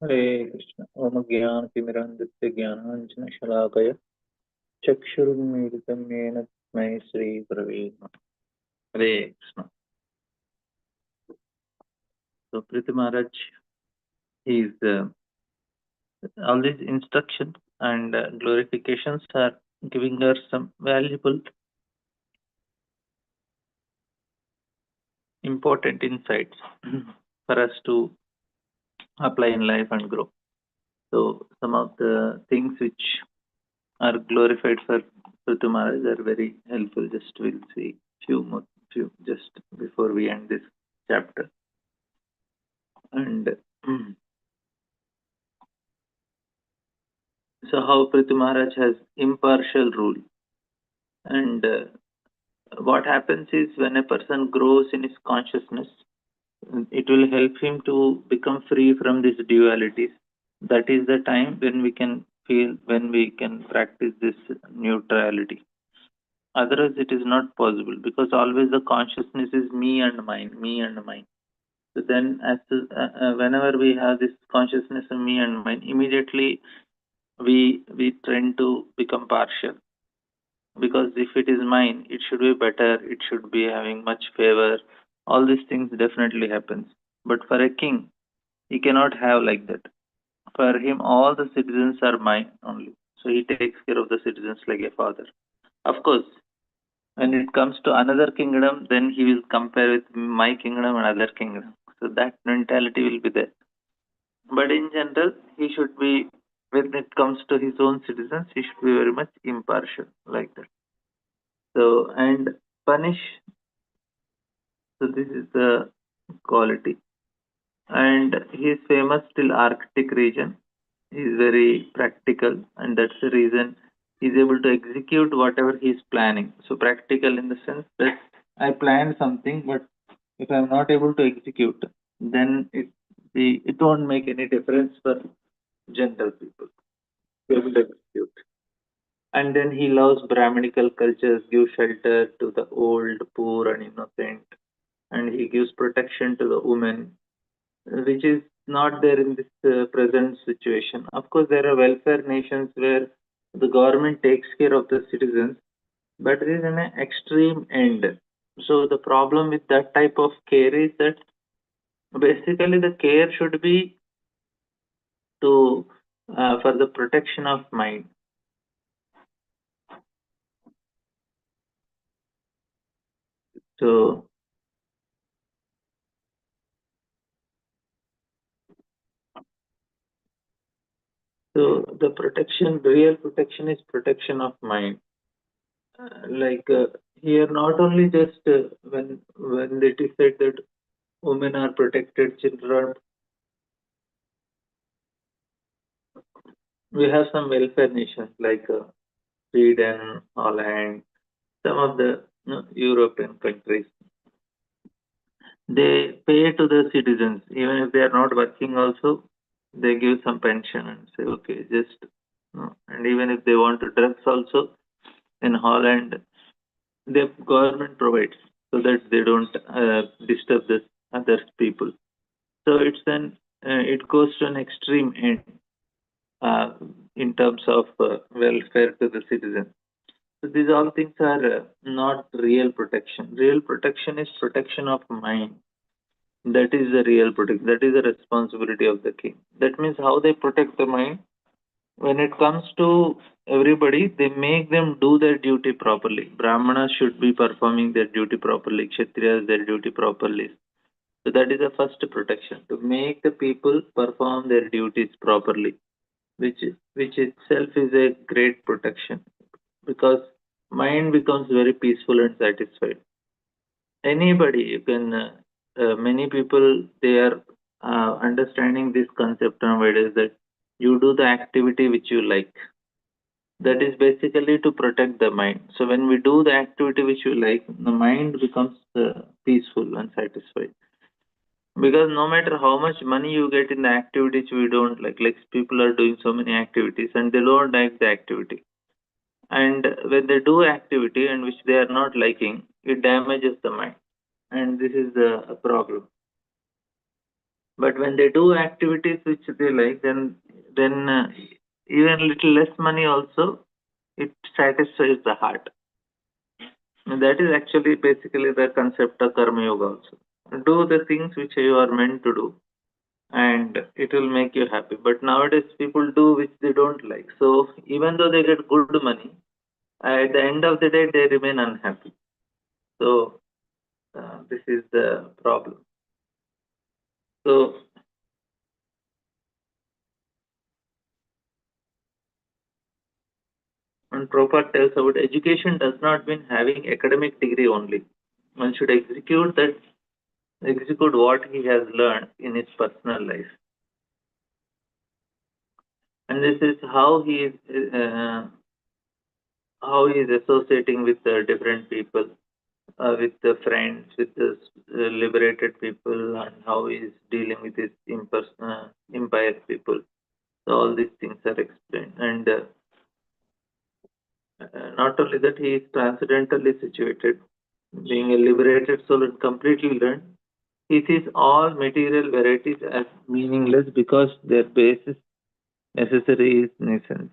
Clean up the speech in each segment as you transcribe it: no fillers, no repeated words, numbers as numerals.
हरे कृष्ण। ओम ज्ञानतिमिरान्धस्य ज्ञानाञ्जनशलाकया चक्षुरुन्मीलितं येन तस्मै श्रीगुरवे नमः। हरे Krishna. So Priti Maharaj is all these instructions and glorifications are giving us some valuable, important insights for us to apply in life and grow. So some of the things which are glorified for Priti Maharaj are very helpful. Just we'll see few just before we end this chapter. And so how Priti Maharaj has impartial rule. And what happens is when a person grows in his consciousness, it will help him to become free from these dualities. That is the time when we can feel, when we can practice this neutrality. Otherwise, it is not possible because always the consciousness is me and mine, me and mine. So then, whenever we have this consciousness of me and mine, immediately we tend to become partial, because if it is mine, it should be better, it should be having much favor. All these things definitely happens. But for a king, he cannot have like that. For him, all the citizens are mine only. So he takes care of the citizens like a father. Of course, when it comes to another kingdom, then he will compare with my kingdom and other kingdom. So that mentality will be there. But in general, he should be, when it comes to his own citizens, he should be very much impartial like that. So, and punish, so this is the quality. And he is famous till Arctic region. He is very practical, and that's the reason he is able to execute whatever he is planning. So practical in the sense that I planned something, but if I'm not able to execute, then it won't make any difference for general people to able to execute. And then he loves Brahminical cultures, gives shelter to the old, poor, and innocent, and he gives protection to the women, which is not there in this present situation. Of course, there are welfare nations where the government takes care of the citizens, but it is an extreme end. So the problem with that type of care is that basically the care should be to for the protection of mind. So the protection, real protection is protection of mind. Like here, not only just when it is said that women are protected, children. We have some welfare nations like Sweden, Holland, some of the European countries. They pay to the citizens, even if they are not working. Also, they give some pension and say, okay, just and even if they want to drugs, also in Holland, the government provides so that they don't disturb the other people. So it goes to an extreme end uh, in terms of welfare to the citizens. So these all things are not real protection. Real protection is protection of mind. That is the real protection. That is the responsibility of the king. That means how they protect the mind. When it comes to everybody, they make them do their duty properly. Brahmanas should be performing their duty properly. Kshatriyas their duty properly. So that is the first protection, to make the people perform their duties properly, which itself is a great protection, because mind becomes very peaceful and satisfied. Anybody you can many people, they are understanding this concept nowadays, that you do the activity which you like. That is basically to protect the mind. So when we do the activity which we like, the mind becomes peaceful and satisfied. Because no matter how much money you get in the activities we don't like people are doing so many activities and they don't like the activity, and when they do activity and which they are not liking, it damages the mind, and this is the problem. But when they do activities which they like, then even little less money also, it satisfies the heart. And that is actually basically the concept of karma yoga also. Do the things which you are meant to do, and it will make you happy. But nowadays people do which they don't like. So even though they get good money, at the end of the day they remain unhappy. So this is the problem. So and Prabhupada tells about education does not mean having academic degree only. One should execute what he has learned in his personal life. And this is how he is associating with different people, with the friends, with the liberated people, and how he is dealing with his impious people. So all these things are explained. And not only that, he is transcendentally situated, being a liberated soul and completely learned. He sees all material varieties as meaningless because their basis necessary is nuisance.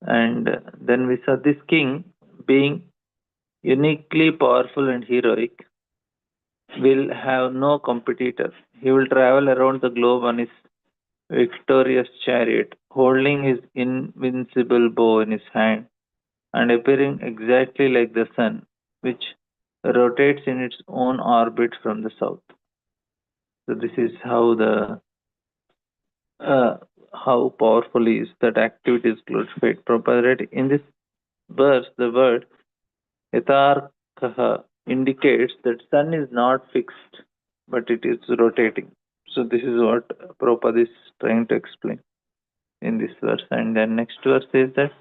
And then we saw this king, being uniquely powerful and heroic, will have no competitor. He will travel around the globe on his victorious chariot, holding his invincible bow in his hand and appearing exactly like the sun, which rotates in its own orbit from the south. So this is uh, how powerful is that activity is glorified. Prabhupada, in this verse, the word yatarkaha indicates that sun is not fixed, but it is rotating. So this is what Prabhupada is trying to explain in this verse. And then next verse says that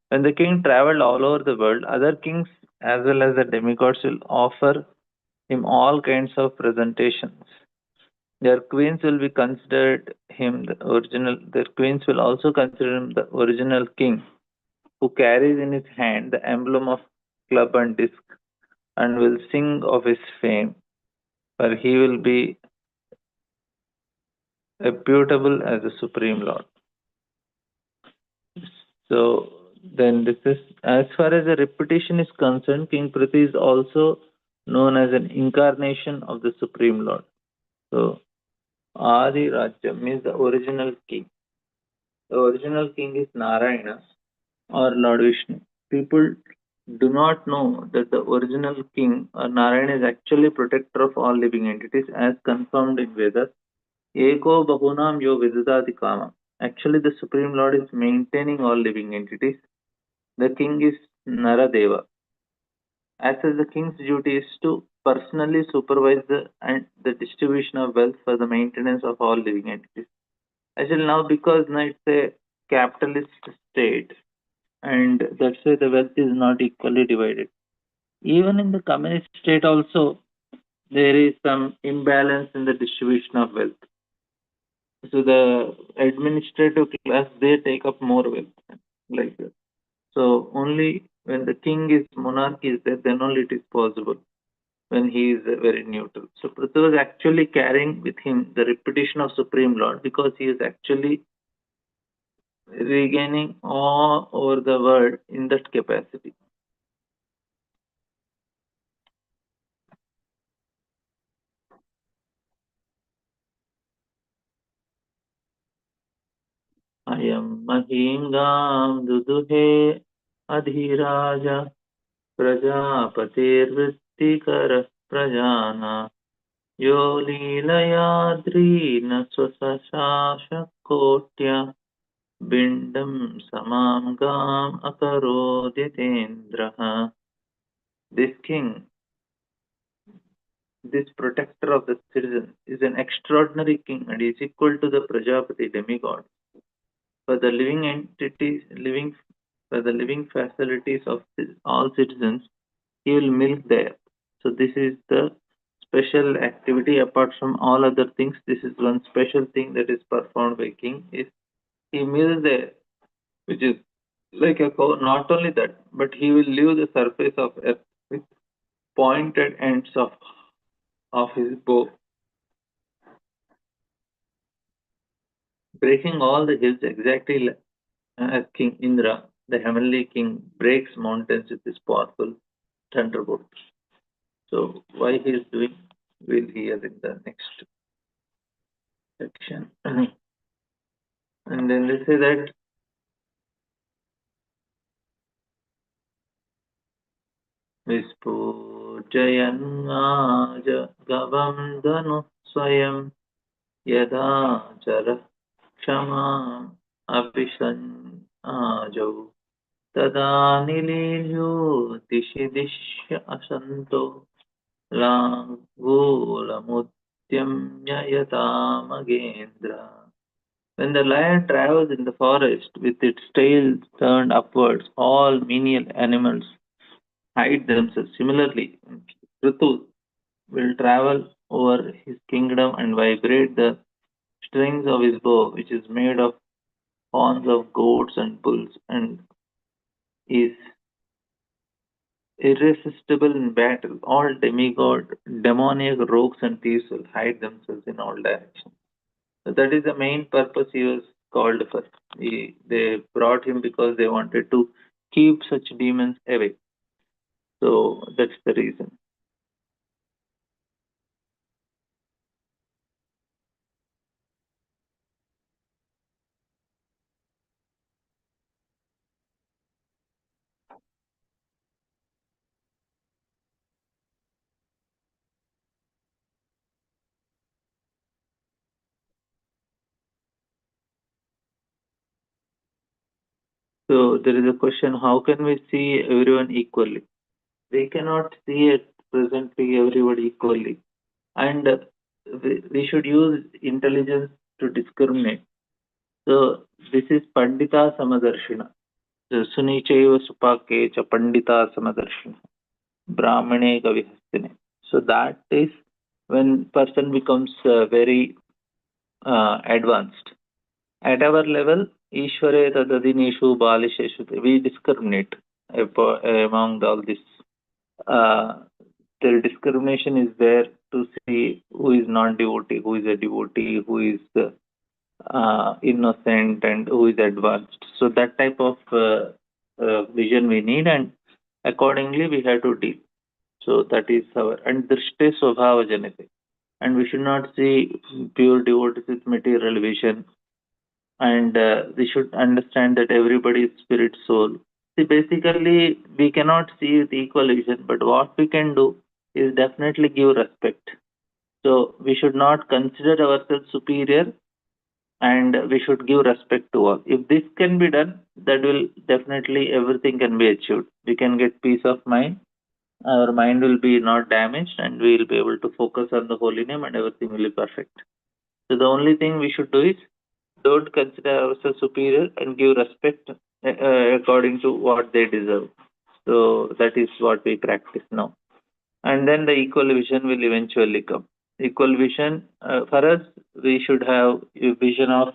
when the king traveled all over the world, other kings as well as the demigods will offer him all kinds of presentations. Their queens will be considered him the original. Their queens will also consider him the original king, who carries in his hand the emblem of club and disc, and will sing of his fame, for he will be reputable as the supreme lord. So then this is, as far as the reputation is concerned, King Prithvi is also known as an incarnation of the supreme lord. So Adi Rajya means the original king. The original king is Narayana or Lord Vishnu. People do not know that the original king or Narayana is actually protector of all living entities as confirmed in Vedas. Eko Bahunam Yo Vidadati Kama. Actually, the Supreme Lord is maintaining all living entities. The king is Naradeva. As such, the king's duty is to personally supervise the distribution of wealth for the maintenance of all living entities. Actually, now because now it's a capitalist state, and that's why the wealth is not equally divided. Even in the communist state, also there is some imbalance in the distribution of wealth. So the administrative class they take up more wealth, like that. So only when the king is monarch is there, then only it is possible. When he is very neutral. So Prithvi was actually carrying with him the reputation of Supreme Lord because he is actually regaining awe over the world in that capacity. Ayam mahingam duduhe adhiraja prajapatirvrittikara prajana yo leelayadrina swasashakotya bindam samam gam akaroditendraha. This king, this protector of the citizens, is an extraordinary king and is equal to the Prajapati demigod. For the living entities, living for the living facilities of all citizens, he will milk there. So this is the special activity apart from all other things. This is one special thing that is performed by king is he milks there, which is like a cow. Not only that, but he will leave the surface of earth with pointed ends of his bow, breaking all the hills exactly as King Indra, the heavenly king, breaks mountains with his powerful thunderbolt. So, why he is doing, we'll hear in the next section. And then they say that विस्फोटयन्नाज गवं धनु स्वयं यदा चर क्षमाम् अभिषन्नाजौ तदा निलील्यो दिशि दिश्य असन्तो लाङ्गूलमुद्यम्य यथा मगेन्द्र. When the lion travels in the forest with its tail turned upwards, all menial animals hide themselves. Similarly, Ritu will travel over his kingdom and vibrate the strings of his bow, which is made of horns of goats and bulls, and is irresistible in battle. All demoniac rogues and thieves will hide themselves in all directions. So that is the main purpose he was called for. They brought him because they wanted to keep such demons away. So that's the reason. So there is a question: how can we see everyone equally? We cannot see it presently everybody equally, and we should use intelligence to discriminate. So this is Pandita Samadarshina. Sunichaiva Supake cha Pandita Samadarshina. Brahmane Kavihastine. So that is when person becomes very advanced. At our level, Ishvare Tadadinishu Balisheshu, we discriminate among all this. The discrimination is there to see who is non-devotee, who is a devotee, who is innocent, and who is advanced. So that type of vision we need, and accordingly we have to deal. So that is our and drishte swabhava janate. And we should not see pure devotees with material vision. And we should understand that everybody is spirit soul. See, basically, we cannot see with equal vision, but what we can do is definitely give respect. So we should not consider ourselves superior, and we should give respect to all. If this can be done, that will definitely everything can be achieved. We can get peace of mind. Our mind will be not damaged, and we will be able to focus on the holy name, and everything will be perfect. So the only thing we should do is don't consider ourselves superior and give respect according to what they deserve. So that is what we practice now. And then the equal vision will eventually come. Equal vision, for us, we should have a vision of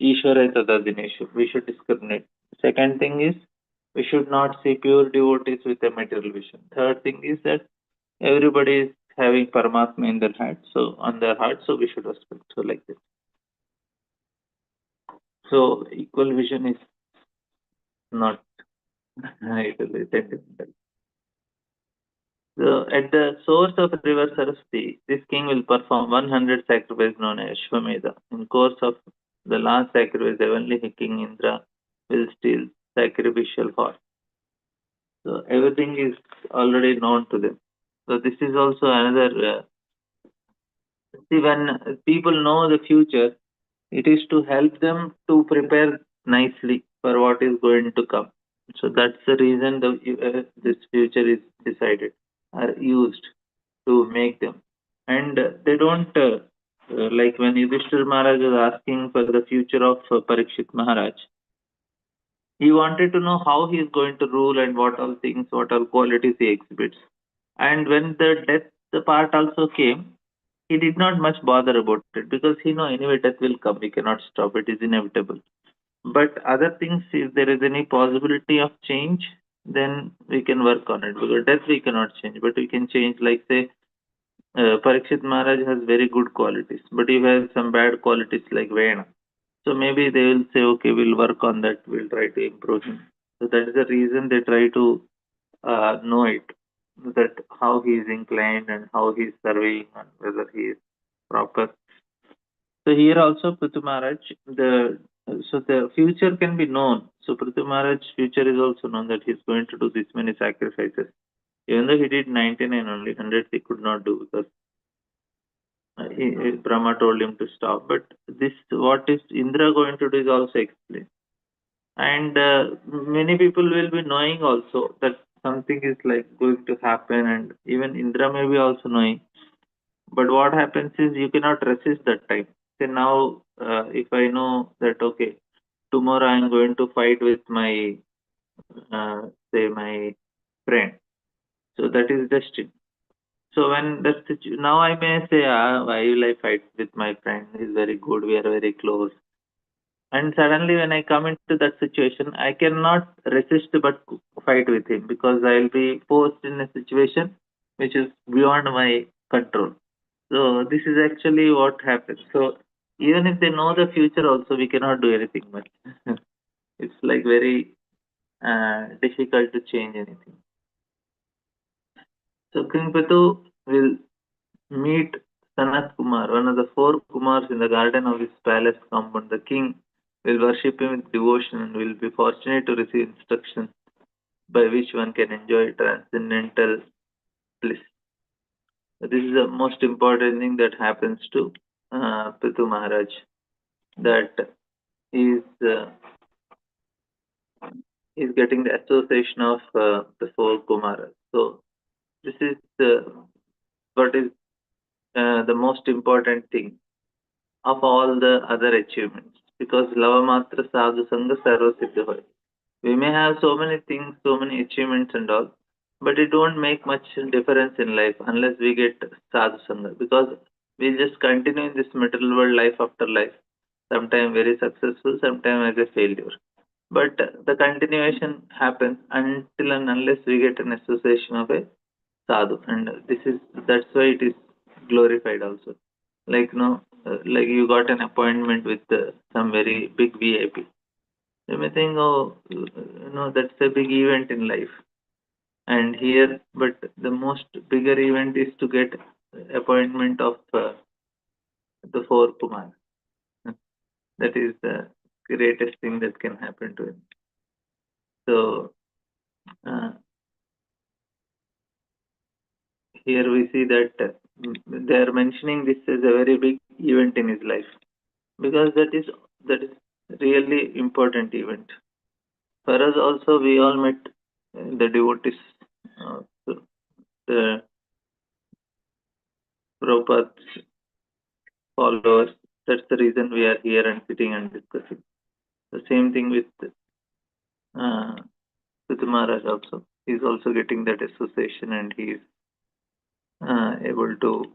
Ishvara Tadadineshu. We should discriminate. Second thing is, we should not see pure devotees with a material vision. Third thing is that everybody is having Paramatma in their heart, so we should respect. So like this. So equal vision is not equally sentimental. So at the source of river Saraswati, this king will perform 100 sacrifices known as Ashwamedha. In course of the last sacrifice, the heavenly king Indra will steal sacrificial horse. So everything is already known to them. So this is also another. See, when people know the future, it is to help them to prepare nicely for what is going to come. So that's the reason this future is decided or used to make them. And they don't like when Yudhishthir Maharaj was asking for the future of Parikshit Maharaj. He wanted to know how he is going to rule and what all things, what all qualities he exhibits. And when the death part also came, he did not much bother about it because he know anyway death will come. We cannot stop it; is inevitable. But other things, if there is any possibility of change, then we can work on it. Because death we cannot change, but we can change, like say, Parikshit Maharaj has very good qualities, but he has some bad qualities like Vena. So maybe they will say, okay, we'll work on that, we'll try to improve him. So that is the reason they try to know it, that how he is inclined and how he is surveying and whether he is proper. So here also Prithu Maharaj, the future can be known. So Prithu Maharaj's future is also known, that he is going to do this many sacrifices. Even though he did 99 only, 100 he could not do because Brahma told him to stop. But this, what is Indra going to do, is also explained. And many people will be knowing also that something is like going to happen, and even Indra may be also knowing. But what happens is you cannot resist that time. Say now, if I know that okay, tomorrow I am going to fight with my say my friend, so that is destined. So when now I may say, why will I fight with my friend? He's very good. We are very close. And suddenly, when I come into that situation, I cannot resist but fight with him, because I'll be forced in a situation which is beyond my control. So this is actually what happens. So even if they know the future, also we cannot do anything much. It's like very difficult to change anything. So King Patu will meet Sanat Kumar, one of the four Kumars in the garden of his palace compound. The king will worship him with devotion and will be fortunate to receive instructions by which one can enjoy transcendental bliss. This is the most important thing that happens to Prithu Maharaj, that he is getting the association of the four Kumaras. So this is what is the most important thing of all the other achievements, because Lavamatra Sadhu Sangha Sarva Siddha Hoy. We may have so many things, so many achievements and all, but it won't make much difference in life unless we get Sadhu Sangha, because we just continue in this material world life after life, sometimes very successful, sometimes as a failure. But the continuation happens until and unless we get an association of a sadhu, and that's why it is glorified also. Like no, like you got an appointment with some very big VIP. You may think, oh, that's a big event in life. And here, but the most bigger event is to get appointment of the four Kumar. That is the greatest thing that can happen to him. So uh, here we see that they are mentioning this as a very big event in his life, because that is really important event. For us also, we all met the devotees, so the Prabhupada's followers. That's the reason we are here and sitting and discussing. The same thing with uh, Maharaj also. He's also getting that association, and he is able to.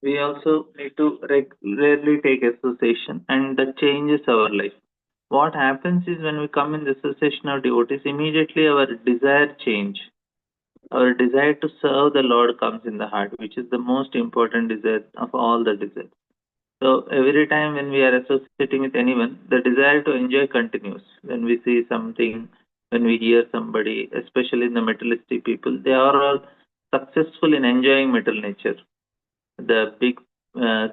We also need to regularly take association, and that changes our life. What happens is when we come in the association of devotees, immediately our desire change. Our desire to serve the Lord comes in the heart, which is the most important desire of all the desires. So every time when we are associating with anyone, the desire to enjoy continues. When we see something, when we hear somebody, especially in the materialistic people, they are all successful in enjoying material nature. The big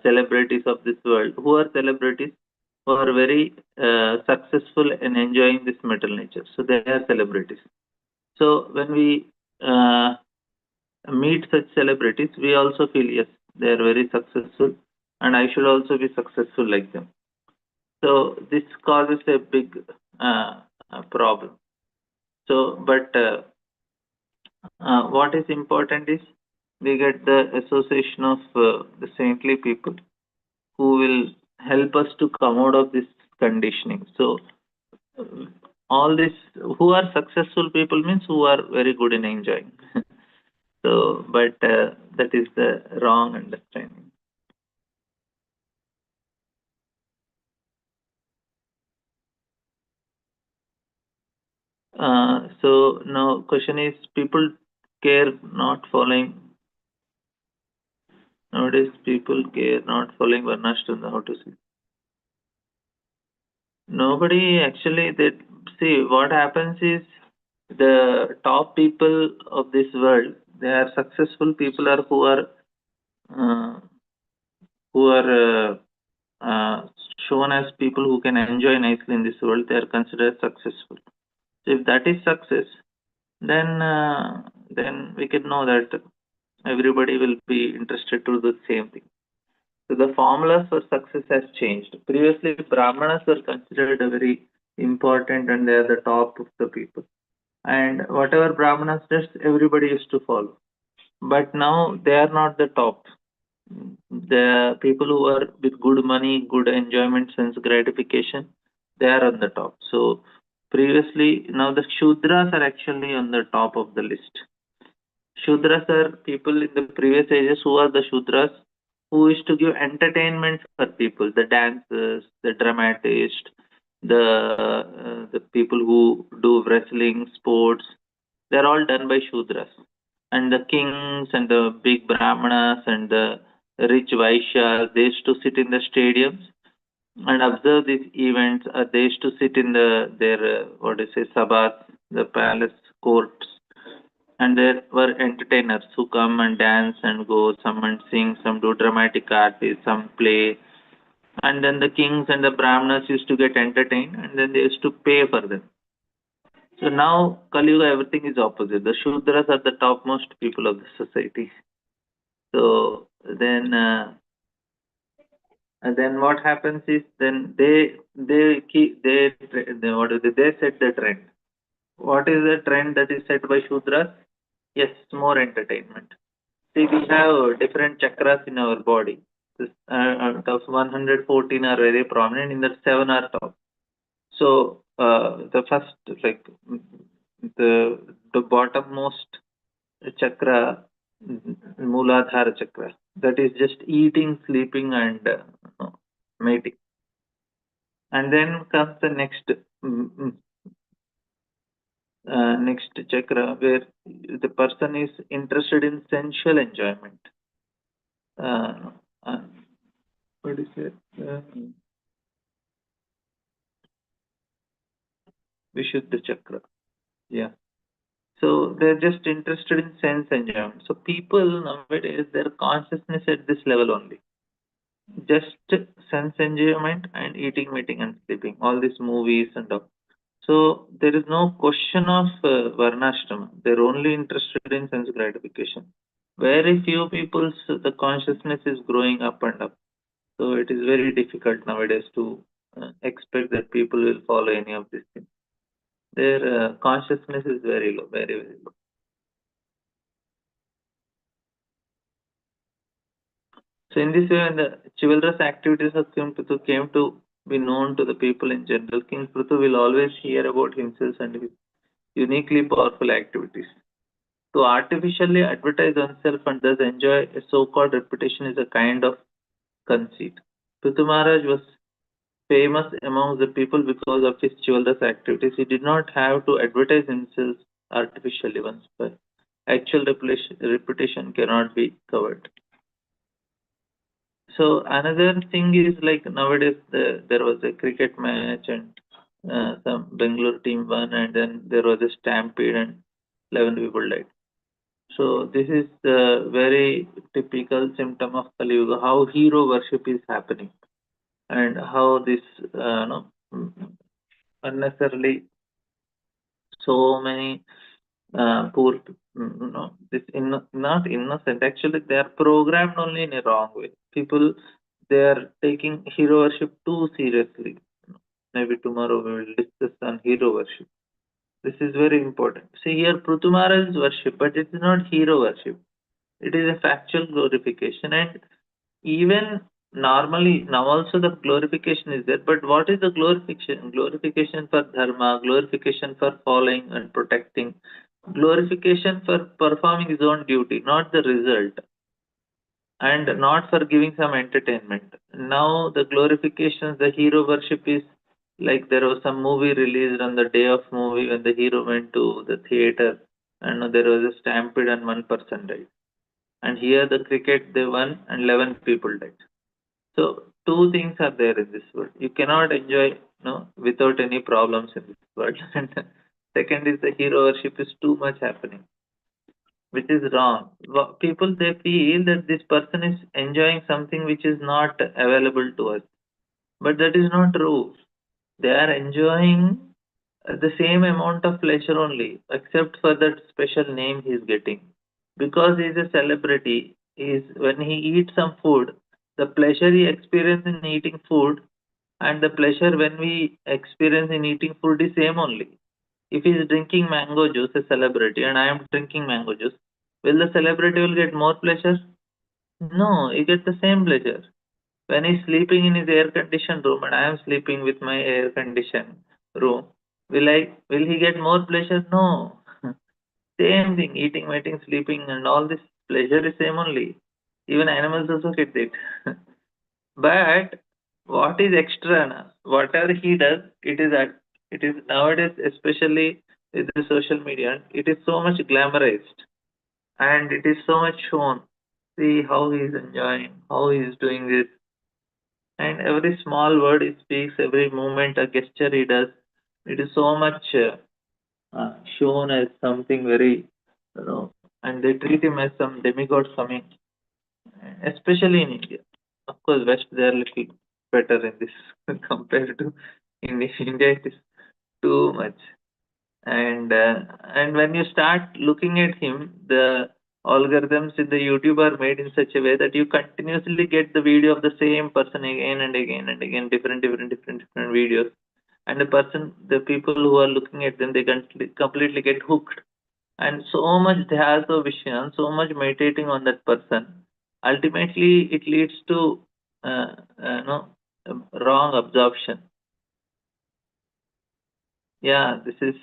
celebrities of this world, who are celebrities, who are very successful in enjoying this material nature. So they are celebrities. So when we meet such celebrities, we also feel, yes, they are very successful, and I should also be successful like them. So this causes a big problem. So, but what is important is we get the association of the saintly people who will help us to come out of this conditioning. So, uh, all this, who are successful people means who are very good in enjoying. So, but that is the wrong understanding. So now question is, people care not following, nowadays people care not following Varnashram, how to say. Nobody actually, that, see what happens is, the top people of this world, they are successful people, are uh, who are shown as people who can enjoy nicely in this world. They are considered successful. So if that is success, then we can know that everybody will be interested to do the same thing. So the formulas for success has changed. Previously, Brahmanas were considered a very important, and they are the top of the people. And whatever Brahmanas does, everybody used to follow. But now they are not the top. The people who are with good money, good enjoyment, sense gratification, they are on the top. So previously, now the Shudras are actually on the top of the list. Shudras are people in the previous ages. Who are the Shudras? Who is to give entertainment for people, the dancers, the dramatists, the people who do wrestling, sports. They're all done by Shudras. And the kings and the big Brahmanas and the rich Vaishyas, they used to sit in the stadiums and observe these events. They used to sit in their what do you say, sabhas, the palace courts, and there were entertainers who come and dance and go. Some and sing, some do dramatic art, some play, and then the kings and the brahmanas used to get entertained, and then they used to pay for them. So now Kali Yuga, everything is opposite. The Shudras are the topmost people of the society. So then what happens is, then they keep they what is it, they set the trend. What is the trend that is set by Shudras? Yes, more entertainment. See, we have different chakras in our body. Out of 114 are very prominent, in that 7 are top. So the first, like, the bottommost chakra, Mooladhara chakra, that is just eating, sleeping, and mating. And then comes the mm, mm, next chakra, where the person is interested in sensual enjoyment. Uh, uh, what is it? Vishuddha chakra. Yeah. So they're just interested in sense enjoyment. So people nowadays, their consciousness at this level only. Just sense enjoyment and eating, meeting, and sleeping. All these movies and all. So there is no question of varnashrama. They're only interested in sense gratification. Very few people's the consciousness is growing up and up. So it is very difficult nowadays to expect that people will follow any of these things. Their consciousness is very low, very, very low. So in this way, when the chivalrous activities of King Prithu came to be known to the people in general, King Prithu will always hear about himself and his uniquely powerful activities. To artificially advertise oneself and thus enjoy a so-called reputation is a kind of conceit. Prithu Maharaj was famous among the people because of his chivalrous activities. He did not have to advertise himself artificially once, but actual reputation cannot be covered. So another thing is, like, nowadays there was a cricket match, and some Bangalore team won, and then there was a stampede and 11 people died. So this is the very typical symptom of Kali Yuga, how hero worship is happening, and how this no, unnecessarily so many poor, no, not innocent. Actually, they are programmed only in a wrong way. People, they are taking hero worship too seriously. Maybe tomorrow we will discuss on hero worship. This is very important. See here, Pruthumara is worship, but it is not hero worship. It is a factual glorification, and even normally now also the glorification is there. But what is the glorification? Glorification for dharma, glorification for following and protecting, glorification for performing his own duty, not the result, and not for giving some entertainment. Now the glorifications, the hero worship is Like there was some movie released on the day of movie when the hero went to the theater, and there was a stampede and one person died. And here the cricket they won and 11 people died. So two things are there in this world. You cannot enjoy without any problems in this world. And second is the hero worship is too much happening, which is wrong. People they feel that this person is enjoying something which is not available to us, but that is not true. They are enjoying the same amount of pleasure only, except for that special name he is getting. Because he is a celebrity, is when he eats some food, the pleasure he experiences in eating food and the pleasure when we experience in eating food is same only. If he is drinking mango juice, a celebrity, and I am drinking mango juice, will the celebrity will get more pleasure? No, he gets the same pleasure. When he's sleeping in his air conditioned room and I am sleeping with my air conditioned room, will he get more pleasure? No. Same thing, eating, waiting, sleeping, and all this pleasure is same only. Even animals also get it. But what is extra? Whatever he does, it is nowadays, especially with the social media, it is so much glamorized and it is so much shown. See how he is enjoying, how he is doing this, and every small word he speaks, every movement, a gesture he does, it is so much shown as something very, and they treat him as some demigod coming, especially in India. Of course, West they are little better in this compared to in India. It is too much, and when you start looking at him, the algorithms in the YouTube are made in such a way that you continuously get the video of the same person again and again and again, different videos. And the people who are looking at them, they completely get hooked. And so much dhyasa vision, so much meditating on that person. Ultimately, it leads to uh, no wrong absorption. Yeah, this is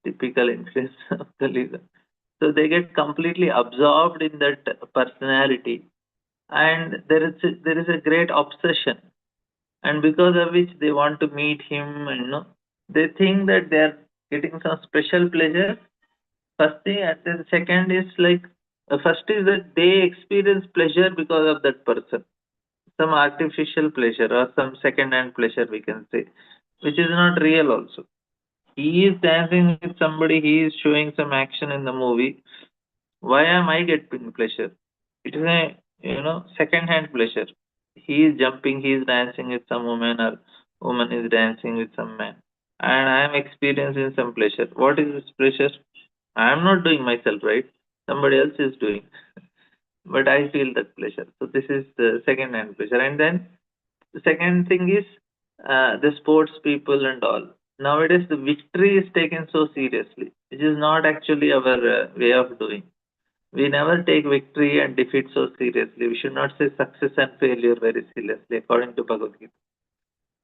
typical influence of the leader. So they get completely absorbed in that personality, and there is a great obsession, and because of which they want to meet him, and they think that they are getting some special pleasure. First thing, and then second is like first is that they experience pleasure because of that person, some artificial pleasure or some second-hand pleasure we can say, which is not real also. He is dancing with somebody, he is showing some action in the movie. Why am I getting pleasure? It is a second-hand pleasure. He is jumping, he is dancing with some woman, or woman is dancing with some man, and I am experiencing some pleasure. What is this pleasure? I am not doing myself, right? Somebody else is doing, but I feel that pleasure. So this is the second-hand pleasure, and then the second thing is the sports people and all. Nowadays, the victory is taken so seriously, which is not actually our way of doing. We never take victory and defeat so seriously. We should not say success and failure very seriously, according to Bhagavad Gita.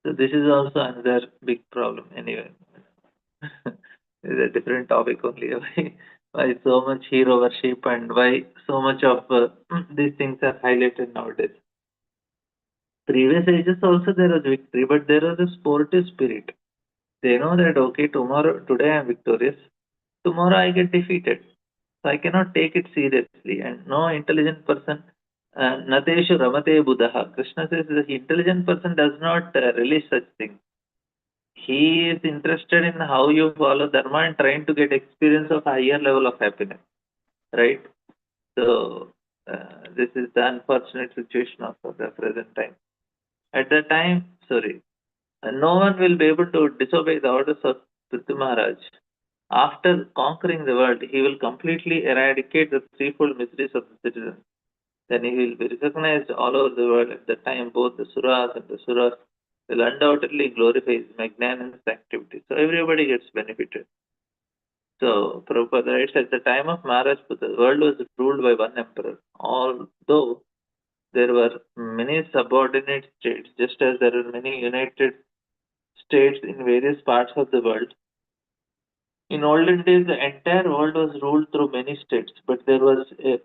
So this is also another big problem. Anyway, it's a different topic only. Why so much hero worship and why so much of these things are highlighted nowadays. Previous ages also there was victory, but there was a sportive spirit. They know that okay, today I am victorious, tomorrow I get defeated. So I cannot take it seriously. And no intelligent person, Nateshu Ramate Buddha. Krishna says the intelligent person does not release such things. He is interested in how you follow Dharma and trying to get experience of higher level of happiness. Right? So this is the unfortunate situation of the present time. At that time, sorry, no one will be able to disobey the orders of Prithu Maharaj. After conquering the world, he will completely eradicate the threefold miseries of the citizens. Then he will be recognized all over the world. At that time, both the Suras and the Suras will undoubtedly glorify his magnanimous activity. So everybody gets benefited. So Prabhupada writes, at the time of Maharaj, the world was ruled by one emperor. Although there were many subordinate states, just as there are many united states in various parts of the world. In olden days, the entire world was ruled through many states, but there was a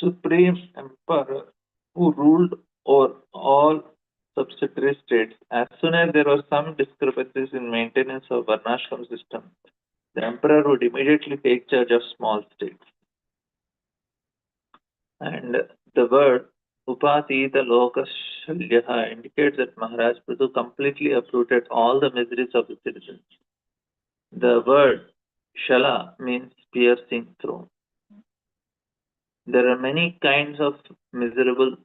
supreme emperor who ruled over all subsidiary states. As soon as there were some discrepancies in maintenance of Varnashram system, the emperor would immediately take charge of small states. And the word Upasita Lokashalyaha indicates that Maharaj Prithu completely uprooted all the miseries of the citizens. The word Shala means piercing through. There are many kinds of miserable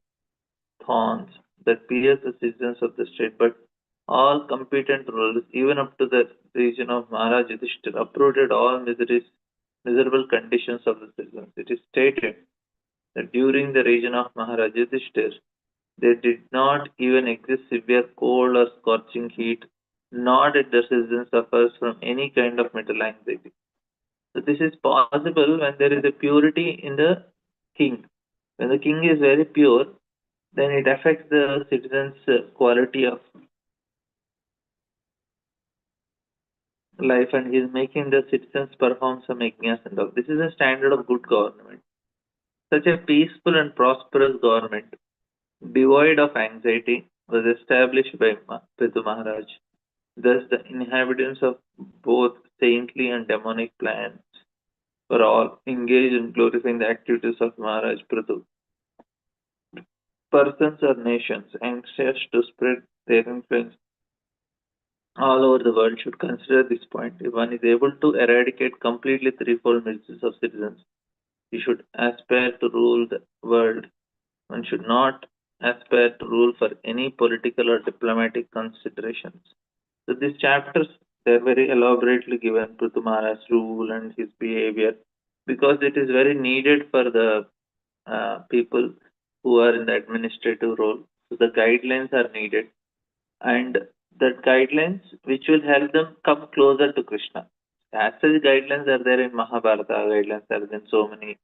thorns that pierce the citizens of the state, but all competent rulers, even up to the region of Maharaj Yudhishthira, uprooted all miserable conditions of the citizens. It is stated that during the region of Maharaj Yudhishthira, there did not even exist severe cold or scorching heat, nor did the citizens suffer from any kind of mental anxiety. So this is possible when there is a purity in the king. When the king is very pure, then it affects the citizens' quality of life, and he is making the citizens perform some yajnas and all. This is a standard of good government. Such a peaceful and prosperous government, devoid of anxiety, was established by Prithu Maharaj. Thus, the inhabitants of both saintly and demonic plans were all engaged in glorifying the activities of Maharaj Prithu. Persons or nations anxious to spread their influence all over the world should consider this point. If one is able to eradicate completely threefold miseries of citizens, he should aspire to rule the world. One should not aspire to rule for any political or diplomatic considerations. So these chapters, they're very elaborately given Prithu Maharaj's rule and his behavior, because it is very needed for the people who are in the administrative role. So the guidelines are needed, and that guidelines which will help them come closer to Krishna. As such guidelines are there in Mahabharata, guidelines are there in so many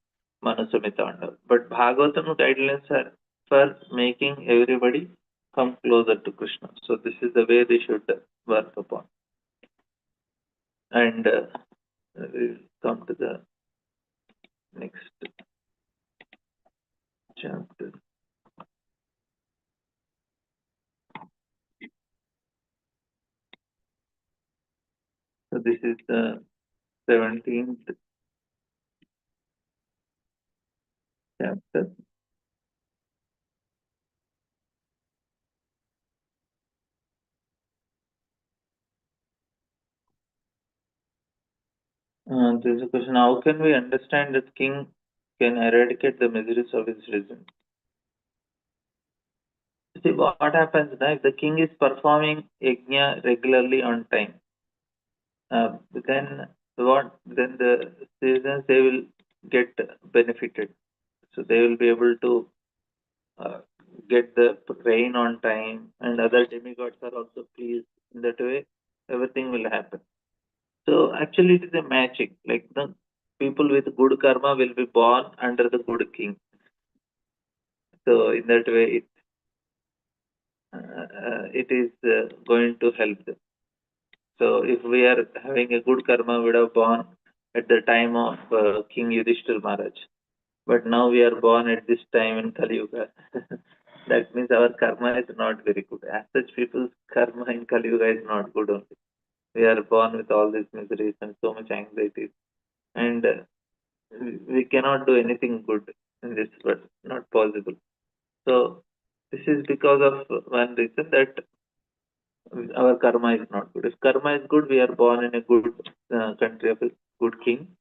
Manusamhita and all. But Bhagavatam guidelines are for making everybody come closer to Krishna. So this is the way they should work upon. And we'll come to the next chapter. So this is the 17th chapter. There is a question: how can we understand that king can eradicate the miseries of his region? See what happens now if the king is performing yajna regularly on time, then the citizens they will get benefited. So they will be able to uh, get the rain on time, and other demigods are also pleased. In that way, everything will happen. So actually, it is a magic. Like the people with good karma will be born under the good king. So in that way, it is going to help them. So if we are having a good karma, we would have born at the time of King Yudhishthir Maharaj. But now we are born at this time in Kali Yuga. That means our karma is not very good. As such, people's karma in Kali Yuga is not good only. We are born with all these miseries and so much anxieties, and we cannot do anything good in this world. Not possible. So this is because of one reason, that our karma is not good. If karma is good, we are born in a good country of a good king,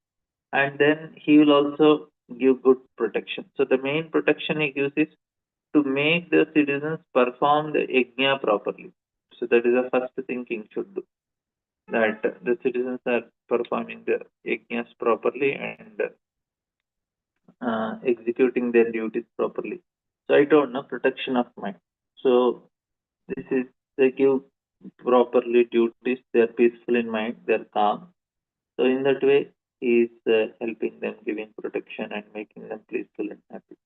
and then he will also give good protection. So the main protection he gives is to make the citizens perform the yajna properly. So that is the first thing king should do. That the citizens are performing the yajnas properly and executing their duties properly. So I told no protection of mind. So this is they give properly duties. They are peaceful in mind. They are calm. So in that way, he is helping them, giving protection and making them peaceful and happy.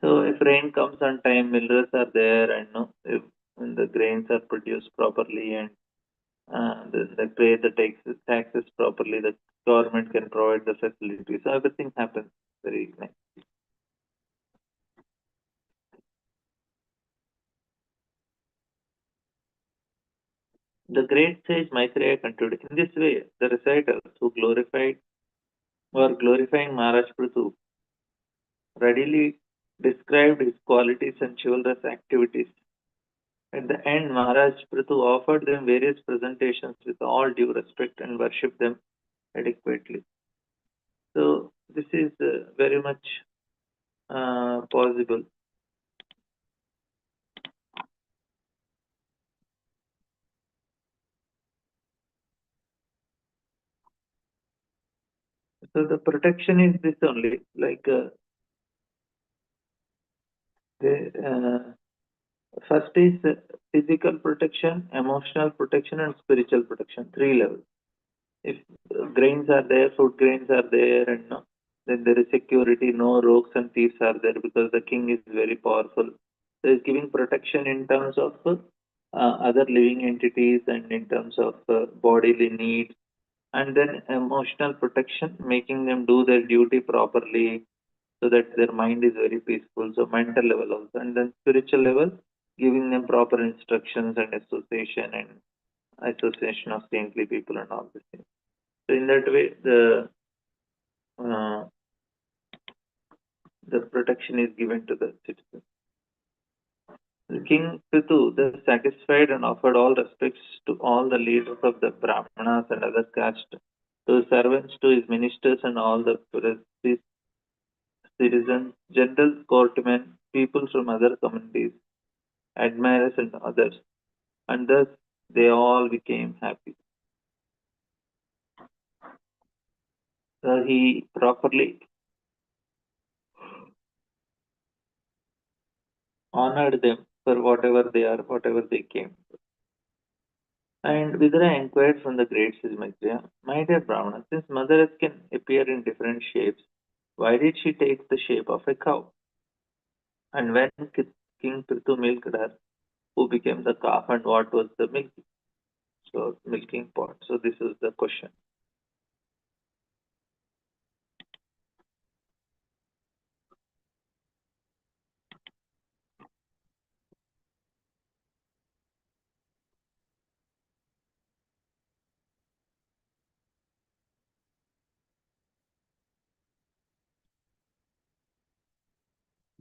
So if rain comes on time, minerals are there, and no, if when the grains are produced properly, and they pay the taxes properly, the government can provide the facilities. So everything happens very nice. The great sage Maitreya concluded, in this way, the reciters who glorifying Maharaj Prithu readily described his qualities and chivalrous activities. At the end, Maharaj Prithu offered them various presentations with all due respect and worshipped them adequately. So, this is very much possible. So, the protection is this only, like the first is physical protection, emotional protection, and spiritual protection. Three levels. If grains are there, food grains are there, and no, then there is security. No rogues and thieves are there because the king is very powerful. So is giving protection in terms of other living entities and in terms of bodily needs, and then emotional protection, making them do their duty properly, so that their mind is very peaceful. So mental level also, and then spiritual level, giving them proper instructions and association of saintly people and all this thing. So in that way, uh, the protection is given to the citizen. King Prithu thus satisfied and offered all respects to all the leaders of the Brahmanas and other castes, to his servants, to his ministers, and all the citizens, generals, courtmen, people from other communities, admirers, and others, and thus they all became happy. So he properly honored them for whatever they are, whatever they came. And Vidura inquired from the great Sismitra, my dear Brahmana, since Mother Earth can appear in different shapes, why did she take the shape of a cow? And when King Prithu milked her, who became the calf and what was the milk? So milking pot. So this is the question.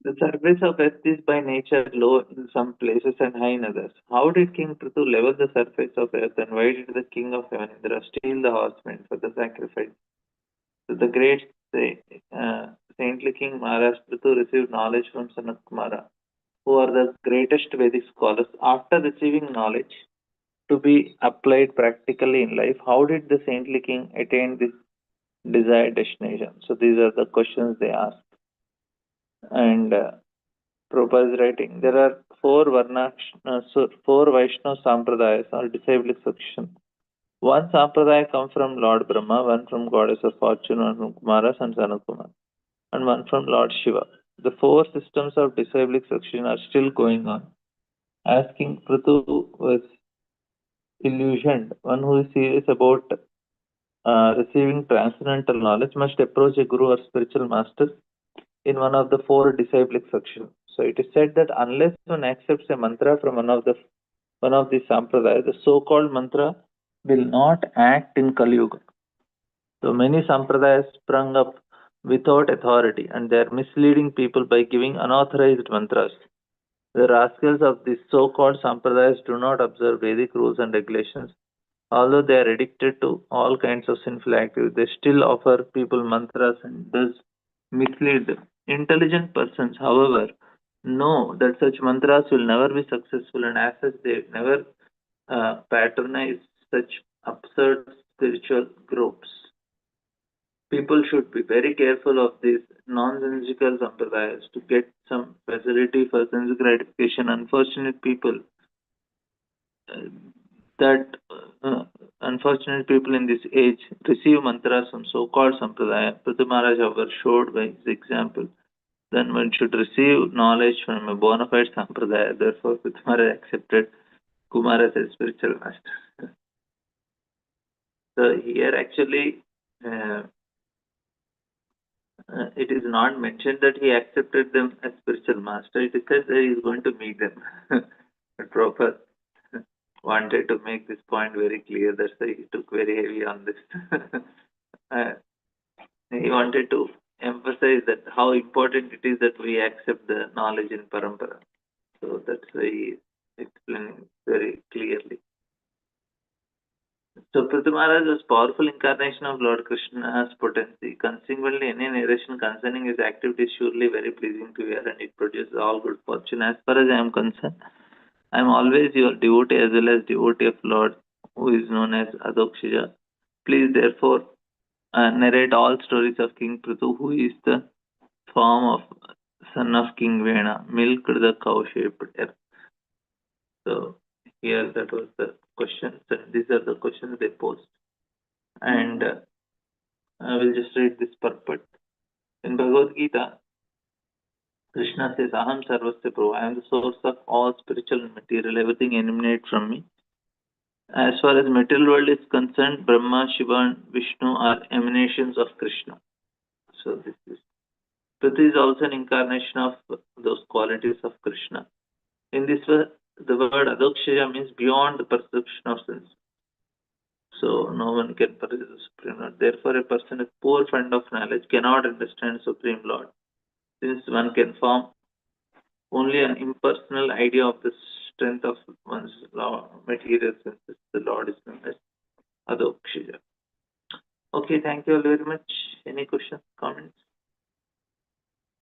The surface of earth is by nature low in some places and high in others. How did King Prithu level the surface of earth, and why did the king of heaven Indra steal the horsemen for the sacrifice? So the great saintly king Maharaj Prithu received knowledge from Sanat Kumara, who are the greatest Vedic scholars. After receiving knowledge to be applied practically in life, how did the saintly king attain this desired destination? So these are the questions they ask. And Prabhupada is writing, there are four Vaishnava Sampradayas or disciplic succession. One Sampradaya comes from Lord Brahma, one from Goddess of Fortune, one from Kumaras and Sanat Kumar, and one from Lord Shiva. The four systems of disciplic succession are still going on. As King Prithu was illusioned, one who is serious about receiving transcendental knowledge must approach a guru or spiritual master in one of the four disciplic sections. So it is said that unless one accepts a mantra from one of these sampradayas, the so-called mantra will not act in Kali Yuga. So many sampradayas sprung up without authority, and they are misleading people by giving unauthorized mantras. The rascals of these so-called sampradayas do not observe Vedic rules and regulations. Although they are addicted to all kinds of sinful activities, they still offer people mantras and thus mislead them. Intelligent persons, however, know that such mantras will never be successful, and as such, they never patronize such absurd spiritual groups. People should be very careful of these nonsensical sampradayas to get some facility for sense gratification. Unfortunate people uh, that unfortunate people in this age receive mantras from so-called sampradaya. Prithu Maharaj, however, showed by his example then one should receive knowledge from a bona fide sampradaya. Therefore, Prithu Maharaj accepted Kumar as a spiritual master. So here actually uh, it is not mentioned that he accepted them as spiritual master. It is said that he is going to meet them. Proper. wanted to make this point very clear. That's why he took very heavy on this. uh, he wanted to emphasize that how important it is that we accept the knowledge in parampara. So that's why he explaining very clearly. So Prithu Maharaj was powerful incarnation of Lord Krishna's potency. Consequently, any narration concerning his activity is surely very pleasing to hear and it produces all good fortune. As far as I am concerned, I am always your devotee as well as devotee of Lord, who is known as Adokshija. Please therefore narrate all stories of King Prithu, who is the form of son of King Vena, milked the cow-shaped earth. So here that was the questions, and these are the questions they posed. And I will just read this purport. In Bhagavad Gita, Krishna says, Aham Sarvasya Prabhu, I am the source of all spiritual and material, everything emanates from me. As far as material world is concerned, Brahma, Shiva, and Vishnu are emanations of Krishna. So this is Prithvi is also an incarnation of those qualities of Krishna. In this way, the word Adokshaya means beyond the perception of sense. So no one can perceive the Supreme Lord. Therefore, a person with poor fund of knowledge cannot understand Supreme Lord, since one can form only an impersonal idea of the strength of one's material senses. The Lord is known as Adokshaya. Okay, thank you all very much. Any questions, comments?